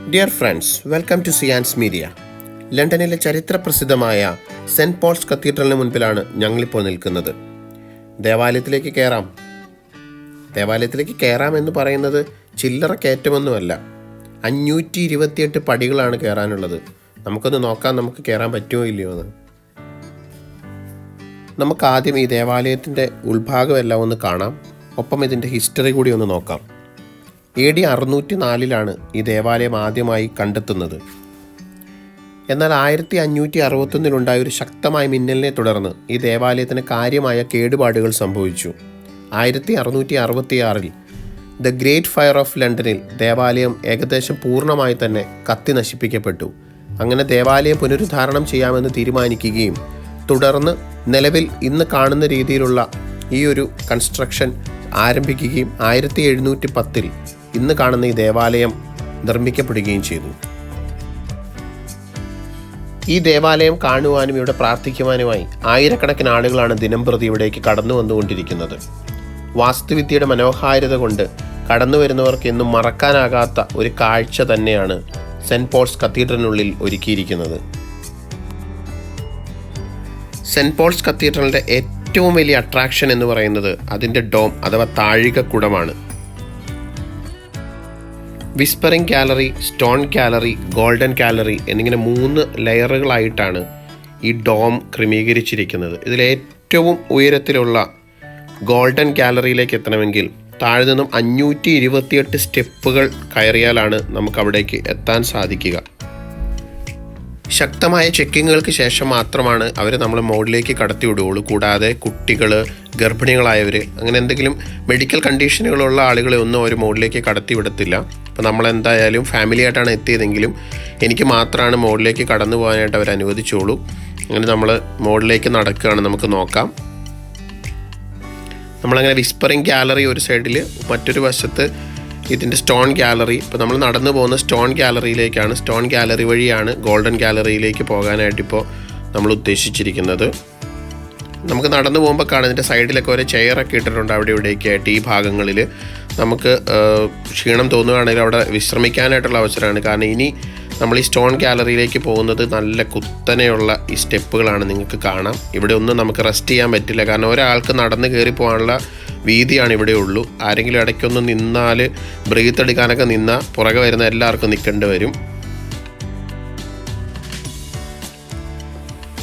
Dear friends, welcome to science media. ലണ്ടനിലെ ചരിത്രപ്രസിദ്ധമായ cent Paul's കത്തീഡ്രലിന് മുൻപിലാണ് ഞങ്ങളിപ്പോൾ നിൽക്കുന്നത്. ദേവാലയത്തിലേക്ക് കയറാം എന്ന് പറയുന്നത് ചില്ലറ കയറ്റമൊന്നുമല്ല. 528 പടികളാണ് കയറാനുള്ളത്. നമുക്കൊന്ന് നോക്കാം, നമുക്ക് കയറാൻ പറ്റുമോ ഇല്ലയോ എന്ന്. നമുക്ക് ആദ്യം ഈ ദേവാലയത്തിൻ്റെ ഉൾഭാഗമെല്ലാം ഒന്ന് കാണാം, ഒപ്പം ഇതിൻ്റെ ഹിസ്റ്ററി കൂടി ഒന്ന് നോക്കാം. AD 604 ഈ ദേവാലയം ആദ്യമായി കണ്ടെത്തുന്നത്. എന്നാൽ 1561 ഒരു ശക്തമായ മിന്നലിനെ തുടർന്ന് ഈ ദേവാലയത്തിന് കാര്യമായ കേടുപാടുകൾ സംഭവിച്ചു. 1666 ദ ഗ്രേറ്റ് ഫയർ ഓഫ് ലണ്ടനിൽ ദേവാലയം ഏകദേശം പൂർണ്ണമായി തന്നെ കത്തി നശിപ്പിക്കപ്പെട്ടു. അങ്ങനെ ദേവാലയം പുനരുദ്ധാരണം ചെയ്യാമെന്ന് തീരുമാനിക്കുകയും തുടർന്ന് നിലവിൽ ഇന്ന് കാണുന്ന രീതിയിലുള്ള ഈ ഒരു കൺസ്ട്രക്ഷൻ ആരംഭിക്കുകയും 1710 ഇന്ന് കാണുന്ന ഈ ദേവാലയം നിർമ്മിക്കപ്പെടുകയും ചെയ്തു. ഈ ദേവാലയം കാണുവാനും ഇവിടെ പ്രാർത്ഥിക്കുവാനുമായി ആയിരക്കണക്കിന് ആളുകളാണ് ദിനംപ്രതി ഇവിടേക്ക് കടന്നു വന്നുകൊണ്ടിരിക്കുന്നത്. വാസ്തുവിദ്യയുടെ മനോഹാരിത കൊണ്ട് കടന്നു വരുന്നവർക്ക് എന്നും മറക്കാനാകാത്ത ഒരു കാഴ്ച തന്നെയാണ് സെൻറ്റ് പോൾസ് കത്തീഡ്രലിനുള്ളിൽ ഒരുക്കിയിരിക്കുന്നത്. സെൻറ്റ് പോൾസ് കത്തീഡ്രലിൻ്റെ ഏറ്റവും വലിയ അട്രാക്ഷൻ എന്ന് പറയുന്നത് അതിൻ്റെ ഡോം അഥവാ താഴികക്കുടമാണ്. Whispering gallery, stone gallery, golden gallery എന്നിങ്ങനെ 3 ലെയറുകളായിട്ടാണ് ഈ ഡോം ക്രമീകരിച്ചിരിക്കുന്നത്. ഇതിലേറ്റവും ഉയരത്തിലുള്ള ഗോൾഡൻ ഗാലറിയിലേക്ക് എത്തണമെങ്കിൽ താഴെ നിന്നും 528 സ്റ്റെപ്പുകൾ കയറിയാലാണ് നമുക്ക് അവിടേക്ക് എത്താൻ സാധിക്കുക. ശക്തമായ ചെക്കിങ്ങുകൾക്ക് ശേഷം മാത്രമാണ് അവർ നമ്മൾ മുകളിലേക്ക് കടത്തി വിടുകയുള്ളൂ. കൂടാതെ കുട്ടികൾ, ഗർഭിണികളായവർ, അങ്ങനെ എന്തെങ്കിലും മെഡിക്കൽ കണ്ടീഷനുകളുള്ള ആളുകളെ ഒന്നും അവർ മുകളിലേക്ക് കടത്തി വിടത്തില്ല. അപ്പോൾ നമ്മളെന്തായാലും ഫാമിലി ആയിട്ടാണ് എത്തിയതെങ്കിലും എനിക്ക് മാത്രമാണ് മുകളിലേക്ക് കടന്നു പോകാനായിട്ട് അവർ അനുവദിച്ചോളൂ. അങ്ങനെ നമ്മൾ മുകളിലേക്ക് നടക്കുകയാണ്. നമുക്ക് നോക്കാം. നമ്മളങ്ങനെ വിസ്പറിംഗ് ഗാലറി ഒരു സൈഡിൽ, മറ്റൊരു വശത്ത് ഇതിൻ്റെ സ്റ്റോൺ ഗാലറി. ഇപ്പോൾ നമ്മൾ നടന്നു പോകുന്ന സ്റ്റോൺ ഗാലറിയിലേക്കാണ്. സ്റ്റോൺ ഗാലറി വഴിയാണ് ഗോൾഡൻ ഗാലറിയിലേക്ക് പോകാനായിട്ടിപ്പോൾ നമ്മൾ ഉദ്ദേശിച്ചിരിക്കുന്നത്. നമുക്ക് നടന്നു പോകുമ്പോൾ കാണാം, ഇതിൻ്റെ സൈഡിലൊക്കെ ഒരു ചെയറൊക്കെ ഇട്ടിട്ടുണ്ട് അവിടെ ഇവിടേക്ക് ആയിട്ട്. ഈ ഭാഗങ്ങളിൽ നമുക്ക് ക്ഷീണം തോന്നുകയാണെങ്കിൽ അവിടെ വിശ്രമിക്കാനായിട്ടുള്ള അവസരമാണ്. കാരണം ഇനി നമ്മൾ ഈ സ്റ്റോൺ ഗാലറിയിലേക്ക് പോകുന്നത് നല്ല കുത്തനെയുള്ള ഈ സ്റ്റെപ്പുകളാണ്, നിങ്ങൾക്ക് കാണാം. ഇവിടെ ഒന്നും നമുക്ക് റെസ്റ്റ് ചെയ്യാൻ പറ്റില്ല, കാരണം ഒരാൾക്ക് നടന്ന് കയറി പോകാനുള്ള വീതിയാണ് ഇവിടെ ഉള്ളൂ. ആരെങ്കിലും ഇടയ്ക്കൊന്ന് നിന്നാൽ, ബ്രീത്ത് എടുക്കാനൊക്കെ നിന്നാൽ പുറകെ വരുന്ന എല്ലാവർക്കും നിൽക്കേണ്ടി വരും.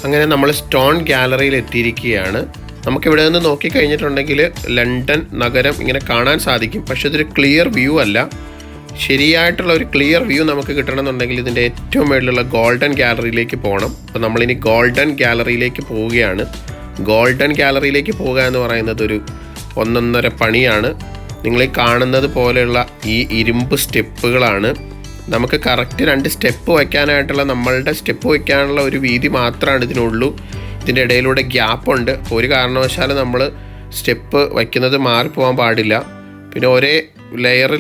അങ്ങനെ നമ്മൾ സ്റ്റോൺ ഗാലറിയിൽ എത്തിയിരിക്കുകയാണ്. നമുക്കിവിടെ നിന്ന് നോക്കിക്കഴിഞ്ഞിട്ടുണ്ടെങ്കിൽ ലണ്ടൻ നഗരം ഇങ്ങനെ കാണാൻ സാധിക്കും. പക്ഷേ ഇതൊരു ക്ലിയർ വ്യൂ അല്ല. ശരിയായിട്ടുള്ള ഒരു ക്ലിയർ വ്യൂ നമുക്ക് കിട്ടണമെന്നുണ്ടെങ്കിൽ ഇതിൻ്റെ ഏറ്റവും മുകളിലുള്ള ഗോൾഡൻ ഗാലറിയിലേക്ക് പോകണം. അപ്പോൾ നമ്മളിനി ഗോൾഡൻ ഗാലറിയിലേക്ക് പോവുകയാണ്. ഗോൾഡൻ ഗാലറിയിലേക്ക് പോകുക എന്ന് പറയുന്നത് ഒരു ഒന്നൊന്നര പണിയാണ്. നിങ്ങൾ ഈ കാണുന്നത് പോലെയുള്ള ഈ ഇരുമ്പ് സ്റ്റെപ്പുകളാണ്. നമുക്ക് കറക്റ്റ് 2 സ്റ്റെപ്പ് വയ്ക്കാനായിട്ടുള്ള, നമ്മളുടെ സ്റ്റെപ്പ് വയ്ക്കാനുള്ള ഒരു വീതി മാത്രമാണ് ഇതിനുള്ളൂ. ഇതിൻ്റെ ഇടയിലൂടെ ഗ്യാപ്പുണ്ട്. ഒരു കാരണവശാലും നമ്മൾ സ്റ്റെപ്പ് വയ്ക്കുന്നത് മാറിപ്പോകാൻ പാടില്ല. പിന്നെ ഒരേ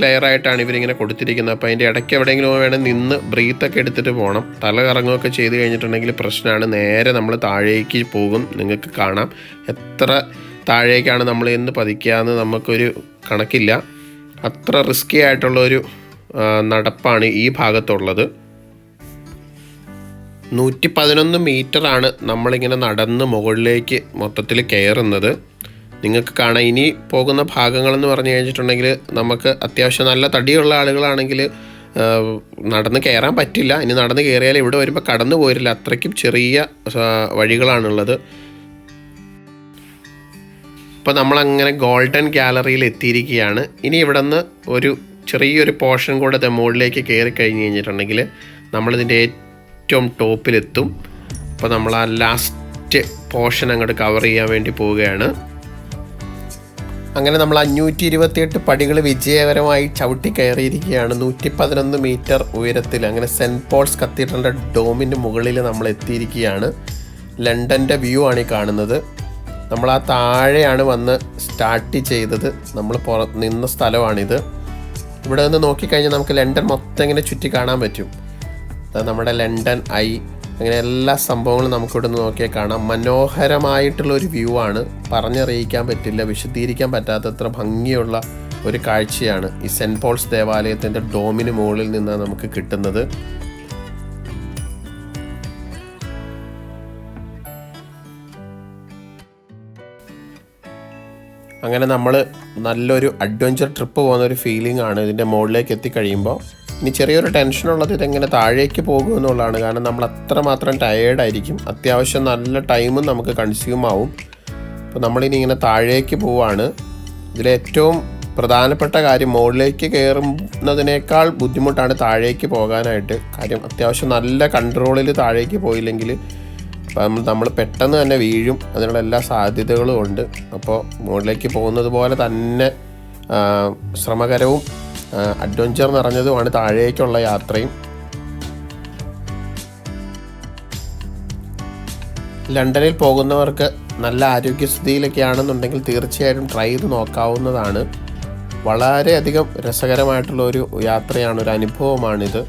ലെയറായിട്ടാണ് ഇവരിങ്ങനെ കൊടുത്തിരിക്കുന്നത്. അപ്പോൾ അതിൻ്റെ ഇടയ്ക്ക് എവിടെയെങ്കിലും വേണം നിന്ന് ബ്രീത്തൊക്കെ എടുത്തിട്ട് പോകണം. തല കറങ്ങുകയൊക്കെ ചെയ്ത് കഴിഞ്ഞിട്ടുണ്ടെങ്കിൽ പ്രശ്നമാണ്. നേരെ നമ്മൾ താഴേക്ക് പോകും. നിങ്ങൾക്ക് കാണാം എത്ര താഴേക്കാണ് നമ്മൾ എന്ന് പതിക്കാമെന്ന് നമുക്കൊരു കണക്കില്ല. അത്ര റിസ്കി ആയിട്ടുള്ളൊരു നടപ്പാണ് ഈ ഭാഗത്തുള്ളത്. 111 മീറ്ററാണ് നമ്മളിങ്ങനെ നടന്ന് മുകളിലേക്ക് മൊത്തത്തിൽ കയറുന്നത്. നിങ്ങൾക്ക് കാണാം. ഇനി പോകുന്ന ഭാഗങ്ങളെന്ന് പറഞ്ഞു കഴിഞ്ഞിട്ടുണ്ടെങ്കിൽ നമുക്ക് അത്യാവശ്യം നല്ല തടിയുള്ള ആളുകളാണെങ്കിൽ നടന്ന് കയറാൻ പറ്റില്ല. ഇനി നടന്ന് കയറിയാൽ ഇവിടെ വരുമ്പോൾ കടന്നു പോരില്ല, അത്രയ്ക്കും ചെറിയ വഴികളാണുള്ളത്. ഇപ്പോൾ നമ്മളങ്ങനെ ഗോൾഡൻ ഗാലറിയിൽ എത്തിയിരിക്കുകയാണ്. ഇനി ഇവിടെ നിന്ന് ഒരു ചെറിയൊരു പോർഷൻ കൂടെ മുകളിലേക്ക് കയറി കഴിഞ്ഞ് കഴിഞ്ഞിട്ടുണ്ടെങ്കിൽ നമ്മളിതിൻ്റെ ഏറ്റവും ടോപ്പിലെത്തും. അപ്പോൾ നമ്മൾ ആ ലാസ്റ്റ് പോർഷൻ അങ്ങോട്ട് കവർ ചെയ്യാൻ വേണ്ടി പോവുകയാണ്. അങ്ങനെ നമ്മൾ 528 പടികൾ വിജയകരമായി ചവിട്ടി കയറിയിരിക്കുകയാണ്. 111 മീറ്റർ ഉയരത്തിൽ. അങ്ങനെ സെൻറ്റ് പോൾസ് കത്തീഡ്രലിൻ്റെ ഡോമിൻ്റെ മുകളിൽ നമ്മൾ എത്തിയിരിക്കുകയാണ്. ലണ്ടൻ്റെ വ്യൂ ആണ് ഈ കാണുന്നത്. നമ്മൾ ആ താഴെയാണ് വന്ന് സ്റ്റാർട്ട് ചെയ്തത്. നമ്മൾ നിന്ന സ്ഥലമാണിത്. ഇവിടെ നിന്ന് നോക്കിക്കഴിഞ്ഞാൽ നമുക്ക് ലണ്ടൻ മൊത്തം ഇങ്ങനെ ചുറ്റി കാണാൻ പറ്റും. നമ്മുടെ ലണ്ടൻ ഐ, അങ്ങനെ എല്ലാ സംഭവങ്ങളും നമുക്കിവിടെ നിന്ന് നോക്കിയാൽ കാണാം. മനോഹരമായിട്ടുള്ളൊരു വ്യൂ ആണ്, പറഞ്ഞറിയിക്കാൻ പറ്റില്ല, വിശദീകരിക്കാൻ പറ്റാത്തത്ര ഭംഗിയുള്ള ഒരു കാഴ്ചയാണ് ഈ സെൻറ്റ് പോൾസ് ദേവാലയത്തിൻ്റെ ഡോമിന് മുകളിൽ നിന്നാണ് നമുക്ക് കിട്ടുന്നത്. അങ്ങനെ നമ്മൾ നല്ലൊരു അഡ്വഞ്ചർ ട്രിപ്പ് പോകുന്നൊരു ഫീലിംഗ് ആണ് ഇതിൻ്റെ മുകളിലേക്ക് എത്തിക്കഴിയുമ്പോൾ. ഇനി ചെറിയൊരു ടെൻഷനുള്ളത് ഇതെങ്ങനെ താഴേക്ക് പോകും എന്നുള്ളതാണ്. കാരണം നമ്മൾ അത്രമാത്രം ടയേർഡായിരിക്കും, അത്യാവശ്യം നല്ല ടൈമും നമുക്ക് കൺസ്യൂം ആവും. അപ്പോൾ നമ്മളിനി ഇങ്ങനെ താഴേക്ക് പോവുകയാണ്. ഇതിലേറ്റവും പ്രധാനപ്പെട്ട കാര്യം മുകളിലേക്ക് കയറുന്നതിനേക്കാൾ ബുദ്ധിമുട്ടാണ് താഴേക്ക് പോകാനായിട്ട്. കാര്യം അത്യാവശ്യം നല്ല കൺട്രോളിൽ താഴേക്ക് പോയില്ലെങ്കിൽ അപ്പം നമ്മൾ പെട്ടെന്ന് തന്നെ വീഴും, അതിനുള്ള എല്ലാ സാധ്യതകളും ഉണ്ട്. അപ്പോൾ മുകളിലേക്ക് പോകുന്നത് പോലെ തന്നെ ശ്രമകരവും അഡ്വഞ്ചർ നിറഞ്ഞതുമാണ് താഴേക്കുള്ള യാത്രയും. ലണ്ടനിൽ പോകുന്നവർക്ക് നല്ല ആരോഗ്യസ്ഥിതിയിലൊക്കെ ആണെന്നുണ്ടെങ്കിൽ തീർച്ചയായിട്ടും ട്രൈ ചെയ്ത് നോക്കാവുന്നതാണ്. വളരെയധികം രസകരമായിട്ടുള്ള ഒരു യാത്രയാണ്, ഒരു അനുഭവമാണിത്.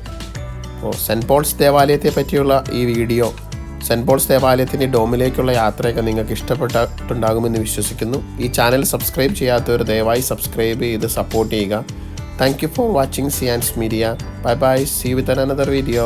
അപ്പോൾ സെൻറ്റ് പോൾസ് ദേവാലയത്തെ പറ്റിയുള്ള ഈ വീഡിയോ, സെൻറ്റ് പോൾസ് ദേവാലയത്തിൻ്റെ ഡോമിലേക്കുള്ള യാത്രയൊക്കെ നിങ്ങൾക്ക് ഇഷ്ടപ്പെട്ടിട്ടുണ്ടാകുമെന്ന് വിശ്വസിക്കുന്നു. ഈ ചാനൽ സബ്സ്ക്രൈബ് ചെയ്യാത്തവർ ദയവായി സബ്സ്ക്രൈബ് ചെയ്ത് സപ്പോർട്ട് ചെയ്യുക. Thank you for watching science media. Bye bye. See you with another video.